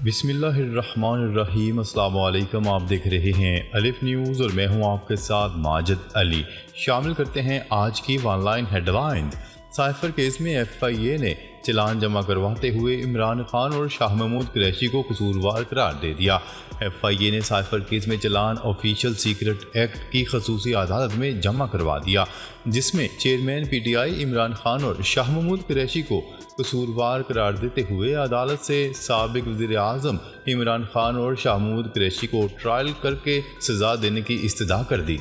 بسم اللہ الرحمن الرحیم۔ السلام علیکم، آپ دیکھ رہے ہیں الف نیوز اور میں ہوں آپ کے ساتھ ماجد علی۔ شامل کرتے ہیں آج کی online headlines. Cipher case میں ایف آئی اے نے چلان جمع کرواتے ہوئے عمران خان اور شاہ محمود قریشی کو قصوروار قرار دے دیا۔ ایف آئی اے نے سائفر کیس میں چلان آفیشل سیکرٹ ایکٹ کی خصوصی عدالت میں جمع کروا دیا، جس میں chairman P T I Imran Khan اور شاہ محمود قریشی کو قصوروار قرار دیتے ہوئے عدالت سے سابق وزیر اعظم عمران خان اور شاہ محمود قریشی کو ٹرائل کر کے سزا دینے کی استدعا کر دی۔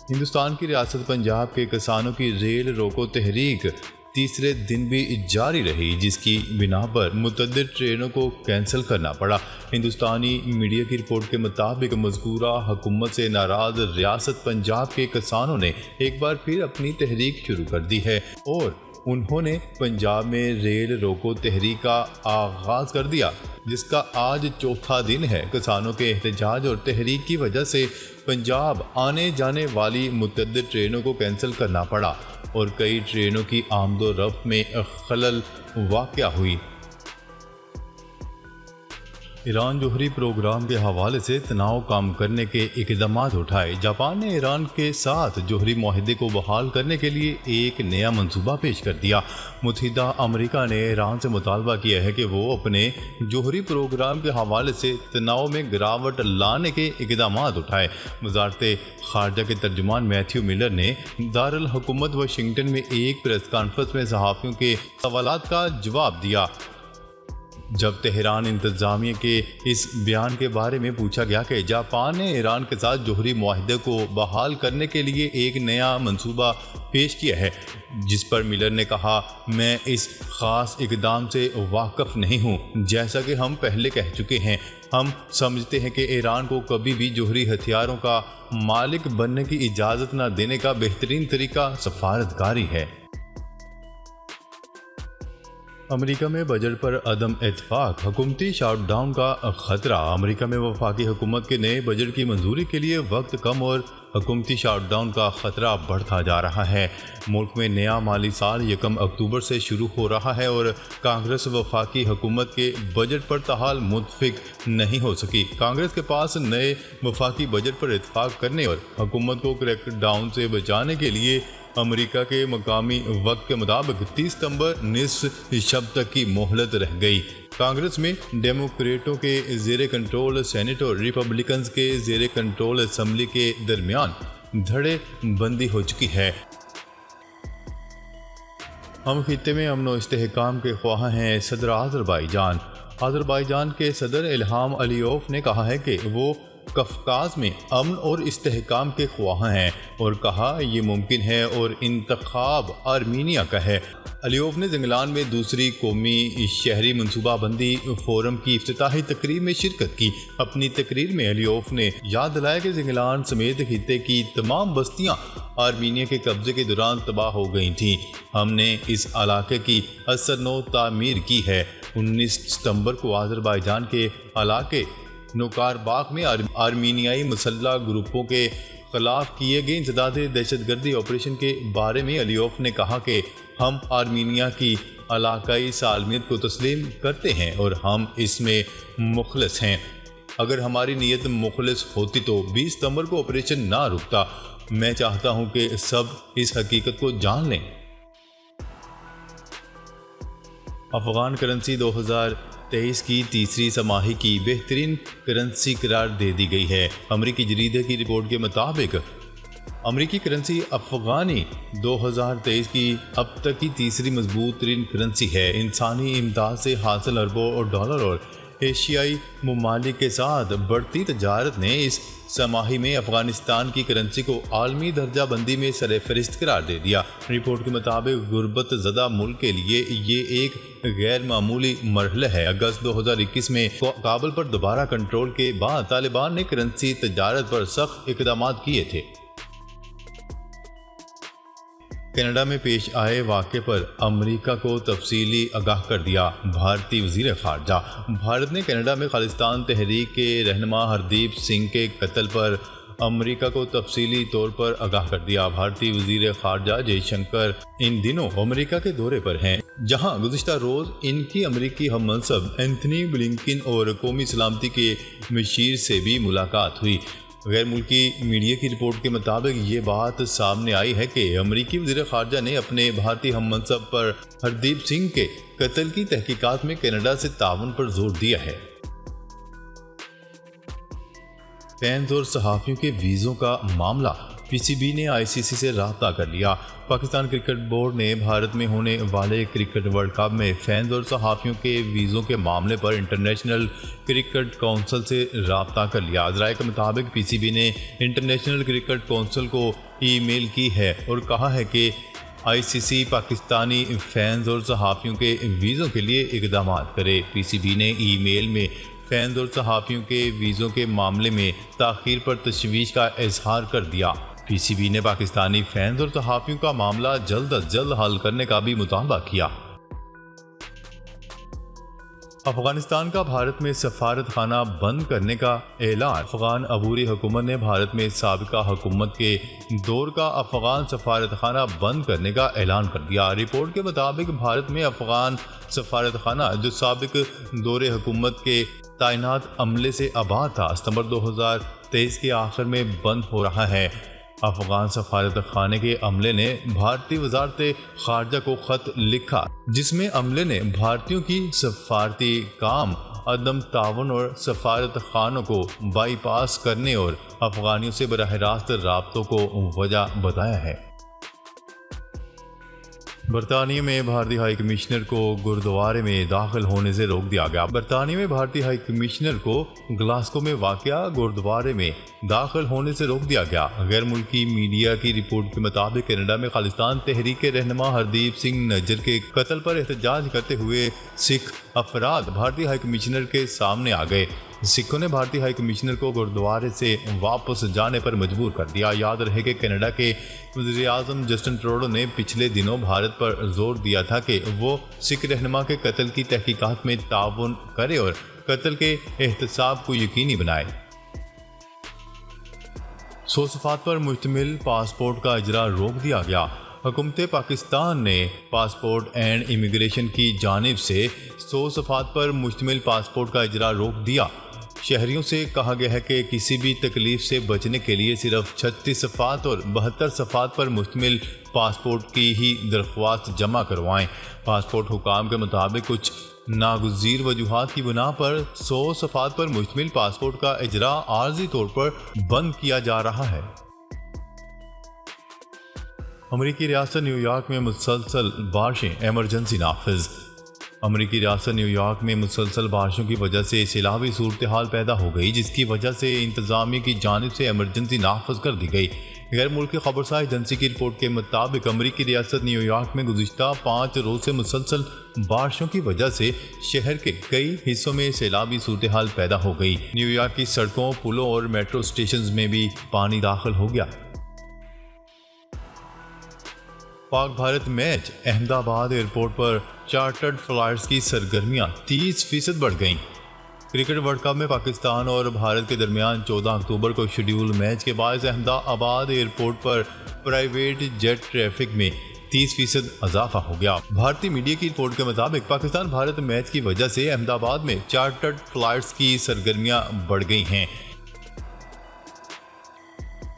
ہندوستان کی ریاست پنجاب کے کسانوں کی ریل روکو تحریک تیسرے دن بھی جاری رہی، جس کی بنا پر متعدد ٹرینوں کو کینسل کرنا پڑا۔ ہندوستانی میڈیا کی رپورٹ کے مطابق مذکورہ حکومت سے ناراض ریاست پنجاب کے کسانوں نے ایک بار پھر اپنی تحریک شروع کر دی ہے اور انہوں نے پنجاب میں ریل روکو تحریک کا آغاز کر دیا، جس کا آج چوتھا دن ہے۔ کسانوں کے احتجاج اور تحریک کی وجہ سے پنجاب آنے جانے والی متعدد ٹرینوں کو کینسل کرنا پڑا اور کئی ٹرینوں کی آمد و رفت میں خلل واقع ہوئی۔ ایران جوہری پروگرام کے حوالے سے تناؤ کم کرنے کے اقدامات اٹھائے۔ جاپان نے ایران کے ساتھ جوہری معاہدے کو بحال کرنے کے لیے ایک نیا منصوبہ پیش کر دیا۔ متحدہ امریکہ نے ایران سے مطالبہ کیا ہے کہ وہ اپنے جوہری پروگرام کے حوالے سے تناؤ میں گراوٹ لانے کے اقدامات اٹھائے۔ وزارت خارجہ کے ترجمان میتھیو ملر نے دارالحکومت واشنگٹن میں ایک پریس کانفرنس میں صحافیوں کے سوالات کا جواب دیا، جب تہران انتظامیہ کے اس بیان کے بارے میں پوچھا گیا کہ جاپان نے ایران کے ساتھ جوہری معاہدے کو بحال کرنے کے لیے ایک نیا منصوبہ پیش کیا ہے، جس پر ملر نے کہا، میں اس خاص اقدام سے واقف نہیں ہوں۔ جیسا کہ ہم پہلے کہہ چکے ہیں، ہم سمجھتے ہیں کہ ایران کو کبھی بھی جوہری ہتھیاروں کا مالک بننے کی اجازت نہ دینے کا بہترین طریقہ سفارتکاری ہے۔ امریکہ میں بجٹ پر عدم اتفاق، حکومتی شاٹ ڈاؤن کا خطرہ۔ امریکہ میں وفاقی حکومت کے نئے بجٹ کی منظوری کے لیے وقت کم اور حکومتی شاٹ ڈاؤن کا خطرہ بڑھتا جا رہا ہے۔ ملک میں نیا مالی سال 1 اکتوبر سے شروع ہو رہا ہے اور کانگریس وفاقی حکومت کے بجٹ پر تاحال متفق نہیں ہو سکی۔ کانگریس کے پاس نئے وفاقی بجٹ پر اتفاق کرنے اور حکومت کو کریک ڈاؤن سے بچانے کے لیے امریکہ کے مقامی وقت کے مطابق 30 ستمبر نصف شب تک کی مہلت رہ گئی۔ کانگریس میں ڈیموکریٹوں کے زیر کنٹرول سینیٹ اور ریپبلکنز کے زیر کنٹرول اسمبلی کے درمیان دھڑے بندی ہو چکی ہے۔ ہم خطے میں امن و استحکام کے خواہاں ہیں۔ صدر آذربائیجان کے صدر الہام علیوف نے کہا ہے کہ وہ قفقاز میں امن اور استحکام کے خواہاں ہیں اور کہا یہ ممکن ہے اور انتخاب آرمینیا کا ہے۔ علیوف نے زنگلان میں دوسری قومی شہری منصوبہ بندی فورم کی افتتاحی تقریب میں شرکت کی۔ اپنی تقریر میں علیوف نے یاد دلایا کہ زنگلان سمیت خطے کی تمام بستیاں آرمینیا کے قبضے کے دوران تباہ ہو گئی تھیں۔ ہم نے اس علاقے کی اثر نو تعمیر کی ہے۔ 19 ستمبر کو آذربائیجان کے علاقے نوکار باغ میں آرمینیائی مسلح گروپوں کے خلاف کیے گئے انسدادی دہشت گردی آپریشن کے بارے میں علیوف نے کہا کہ ہم آرمینیا کی علاقائی سالمیت کو تسلیم کرتے ہیں اور ہم اس میں مخلص ہیں۔ اگر ہماری نیت مخلص ہوتی تو 20 ستمبر کو آپریشن نہ رکتا۔ میں چاہتا ہوں کہ سب اس حقیقت کو جان لیں۔ افغان کرنسی 2023 کی تیسری سماہی کی بہترین کرنسی قرار دے دی گئی ہے۔ امریکی جریدے کی رپورٹ کے مطابق امریکی کرنسی افغانی 2023 کی اب تک کی تیسری مضبوط ترین کرنسی ہے۔ انسانی امداد سے حاصل اربوں ڈالر اور ایشیائی ممالک کے ساتھ بڑھتی تجارت نے اس سماہی میں افغانستان کی کرنسی کو عالمی درجہ بندی میں سر فہرست قرار دے دیا۔ رپورٹ کے مطابق غربت زدہ ملک کے لیے یہ ایک غیر معمولی مرحلہ ہے۔ اگست 2021 میں کابل پر دوبارہ کنٹرول کے بعد طالبان نے کرنسی تجارت پر سخت اقدامات کیے تھے۔ کینیڈا میں پیش آئے واقعے پر امریکہ کو تفصیلی آگاہ کر دیا۔ بھارتی وزیر خارجہ۔ بھارت نے کینیڈا میں خالصتان تحریک کے رہنما ہردیپ سنگھ کے قتل پر امریکہ کو تفصیلی طور پر آگاہ کر دیا۔ بھارتی وزیر خارجہ جے شنکر ان دنوں امریکہ کے دورے پر ہیں، جہاں گزشتہ روز ان کی امریکی ہم منصب اینتھنی بلنکن اور قومی سلامتی کے مشیر سے بھی ملاقات ہوئی۔ غیر ملکی میڈیا کی رپورٹ کے مطابق یہ بات سامنے آئی ہے کہ امریکی وزیر خارجہ نے اپنے بھارتی ہم منصب پر ہردیپ سنگھ کے قتل کی تحقیقات میں کینیڈا سے تعاون پر زور دیا ہے۔ فینز اور صحافیوں کے ویزوں کا معاملہ، پی سی بی نے آئی سی سی سے رابطہ کر لیا۔ پاکستان کرکٹ بورڈ نے بھارت میں ہونے والے کرکٹ ورلڈ کپ میں فینز اور صحافیوں کے ویزوں کے معاملے پر انٹرنیشنل کرکٹ کونسل سے رابطہ کر لیا۔ ذرائع کے مطابق پی سی بی نے انٹرنیشنل کرکٹ کونسل کو ای میل کی ہے اور کہا ہے کہ آئی سی سی پاکستانی فینز اور صحافیوں کے ویزوں کے لیے اقدامات کرے۔ پی سی بی نے ای میل میں فینز اور صحافیوں کے ویزوں کے معاملے میں تاخیر پر تشویش کا اظہار کر دیا۔ پی سی بی نے پاکستانی فینز اور صحافیوں کا معاملہ جلد از جلد حل کرنے کا بھی مطالبہ کیا۔ افغانستان کا بھارت میں سفارت خانہ بند کرنے کا اعلان۔ افغان عبوری حکومت نے بھارت میں سابقہ حکومت کے دور کا افغان سفارت خانہ بند کرنے کا اعلان کر دیا۔ رپورٹ کے مطابق بھارت میں افغان سفارت خانہ جو سابق دور حکومت کے تعینات عملے سے آباد تھا، ستمبر 2023 کے آخر میں بند ہو رہا ہے۔ افغان سفارت خانے کے عملے نے بھارتی وزارت خارجہ کو خط لکھا، جس میں عملے نے بھارتیوں کی سفارتی کام، عدم تعاون اور سفارت خانوں کو بائی پاس کرنے اور افغانیوں سے براہ راست رابطوں کو وجہ بتایا ہے۔ برطانیہ میں بھارتی ہائی کمشنر کو گردوارے میں داخل ہونے سے روک دیا گیا۔ برطانیہ میں بھارتی ہائی کمشنر کو گلاسکو میں واقع گردوارے میں داخل ہونے سے روک دیا گیا۔ غیر ملکی میڈیا کی رپورٹ کے مطابق کینیڈا میں خالصتان تحریک کے رہنما ہردیپ سنگھ نجر کے قتل پر احتجاج کرتے ہوئے سکھ افراد بھارتی ہائی کمشنر کے سامنے آ گئے۔ سکھوں نے بھارتی ہائی کمشنر کو گردوارے سے واپس جانے پر مجبور کر دیا۔ یاد رہے کہ کینیڈا کے وزیر اعظم جسٹن ٹروڈو نے پچھلے دنوں بھارت پر زور دیا تھا کہ وہ سکھ رہنما کے قتل کی تحقیقات میں تعاون کرے اور قتل کے احتساب کو یقینی بنائے۔ 100 صفحات پر مشتمل پاسپورٹ کا اجرا روک دیا گیا۔ حکومت پاکستان نے پاسپورٹ اینڈ امیگریشن کی جانب سے 100 صفحات پر مشتمل پاسپورٹ کا اجرا روک دیا۔ شہریوں سے کہا گیا ہے کہ کسی بھی تکلیف سے بچنے کے لیے صرف 36 صفحات اور 72 صفحات پر مشتمل پاسپورٹ کی ہی درخواست جمع کروائیں۔ پاسپورٹ حکام کے مطابق کچھ ناگزیر وجوہات کی بنا پر 100 صفحات پر مشتمل پاسپورٹ کا اجرا عارضی طور پر بند کیا جا رہا ہے۔ امریکی ریاست نیو یارک میں مسلسل بارشیں، ایمرجنسی نافذ۔ امریکی ریاست نیو یارک میں مسلسل بارشوں کی وجہ سے سیلابی صورتحال پیدا ہو گئی، جس کی وجہ سے انتظامیہ کی جانب سے ایمرجنسی نافذ کر دی گئی۔ غیر ملکی خبرساز ایجنسی کی رپورٹ کے مطابق امریکی ریاست نیو یارک میں گزشتہ 5 روز سے مسلسل بارشوں کی وجہ سے شہر کے کئی حصوں میں سیلابی صورتحال پیدا ہو گئی۔ نیو یارک کی سڑکوں، پلوں اور میٹرو اسٹیشنز میں بھی پانی داخل ہو گیا۔ پاک بھارت میچ، احمد آباد ایئرپورٹ پر چارٹرڈ فلائٹس کی سرگرمیاں 30% بڑھ گئیں۔ کرکٹ ورلڈ کپ میں پاکستان اور بھارت کے درمیان 14 اکتوبر کو شیڈول میچ کے باعث احمد آباد ایئرپورٹ پر پرائیویٹ جیٹ ٹریفک میں 30% اضافہ ہو گیا۔ بھارتی میڈیا کی رپورٹ کے مطابق پاکستان بھارت میچ کی وجہ سے احمد آباد میں چارٹرڈ فلائٹس کی سرگرمیاں بڑھ گئی ہیں۔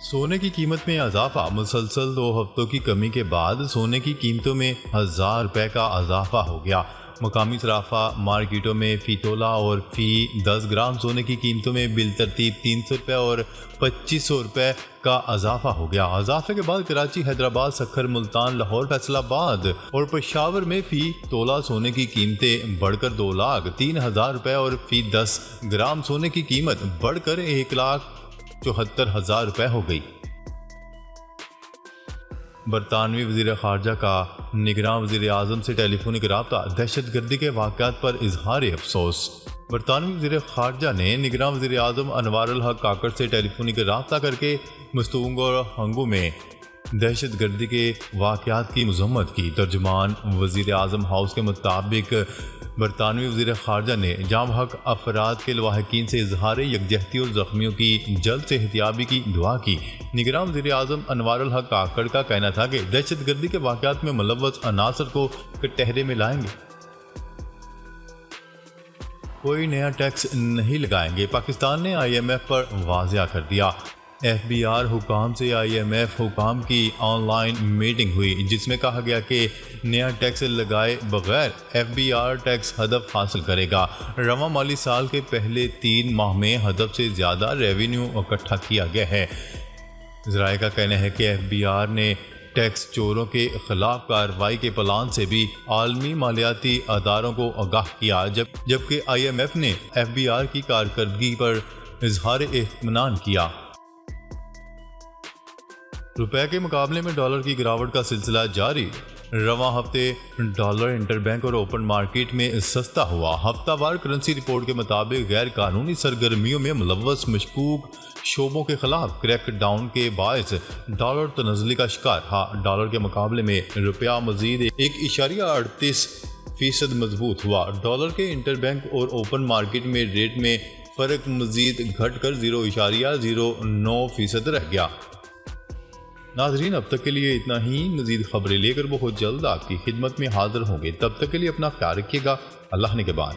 سونے کی قیمت میں اضافہ، مسلسل 2 ہفتوں کی کمی کے بعد سونے کی قیمتوں میں 1000 روپے کا اضافہ ہو گیا۔ مقامی صرافہ مارکیٹوں میں فی تولہ اور فی 10 گرام سونے کی قیمتوں میں بالترتیب 300 روپے اور 2500 روپے کا اضافہ ہو گیا۔ اضافے کے بعد کراچی، حیدرآباد، سکھر، ملتان، لاہور، فیصل آباد اور پشاور میں فی تولہ سونے کی قیمتیں بڑھ کر 2,03,000 روپے اور فی 10 گرام سونے کی قیمت بڑھ کر 1,74,000 روپے ہو گئی۔ برطانوی وزیر خارجہ کا نگراں وزیر اعظم سے ٹیلی فونک رابطہ، دہشت گردی کے واقعات پر اظہار افسوس۔ برطانوی وزیر خارجہ نے نگراں وزیر اعظم انوار الحق کاکڑ سے ٹیلی فونک رابطہ کر کے مستونگ اور ہنگو میں دہشت گردی کے واقعات کی مذمت کی۔ ترجمان وزیر اعظم ہاؤس کے مطابق برطانوی وزیر خارجہ نے جام حق افراد کے لواحقین سے اظہار یکجہتی اور زخمیوں کی جلد صحتیابی کی دعا کی۔ نگراں وزیر اعظم انوار الحق کاکڑ کا کہنا تھا کہ دہشت گردی کے واقعات میں ملوث عناصر کو کٹہرے میں لائیں گے۔ کوئی نیا ٹیکس نہیں لگائیں گے، پاکستان نے آئی ایم ایف پر واضح کر دیا۔ ایف بی آر حکام سے آئی ایم ایف حکام کی آن لائن میٹنگ ہوئی، جس میں کہا گیا کہ نیا ٹیکس لگائے بغیر ایف بی آر ٹیکس ہدف حاصل کرے گا۔ رواں مالی سال کے پہلے 3 ماہ میں ہدف سے زیادہ ریونیو اکٹھا کیا گیا ہے۔ ذرائع کا کہنا ہے کہ ایف بی آر نے ٹیکس چوروں کے خلاف کارروائی کے پلان سے بھی عالمی مالیاتی اداروں کو آگاہ کیا، جبکہ آئی ایم ایف نے ایف بی آر کی کارکردگی پر اظہار اطمینان کیا۔ روپے کے مقابلے میں ڈالر کی گراوٹ کا سلسلہ جاری۔ رواں ہفتے ڈالر انٹر بینک اور اوپن مارکیٹ میں سستا ہوا۔ ہفتہ وار کرنسی رپورٹ کے مطابق غیر قانونی سرگرمیوں میں ملوث مشکوک شعبوں کے خلاف کریک ڈاؤن کے باعث ڈالر تنزلی کا شکار رہا۔ ڈالر کے مقابلے میں روپیہ مزید 1.38% مضبوط ہوا۔ ڈالر کے انٹر بینک اور اوپن مارکیٹ میں ریٹ میں فرق مزید گھٹ کر 0.09% رہ گیا۔ ناظرین، اب تک کے لیے اتنا ہی۔ مزید خبریں لے کر بہت جلد آپ کی خدمت میں حاضر ہوں گے۔ تب تک کے لیے اپنا خیال رکھیے گا۔ اللہ نگہبان۔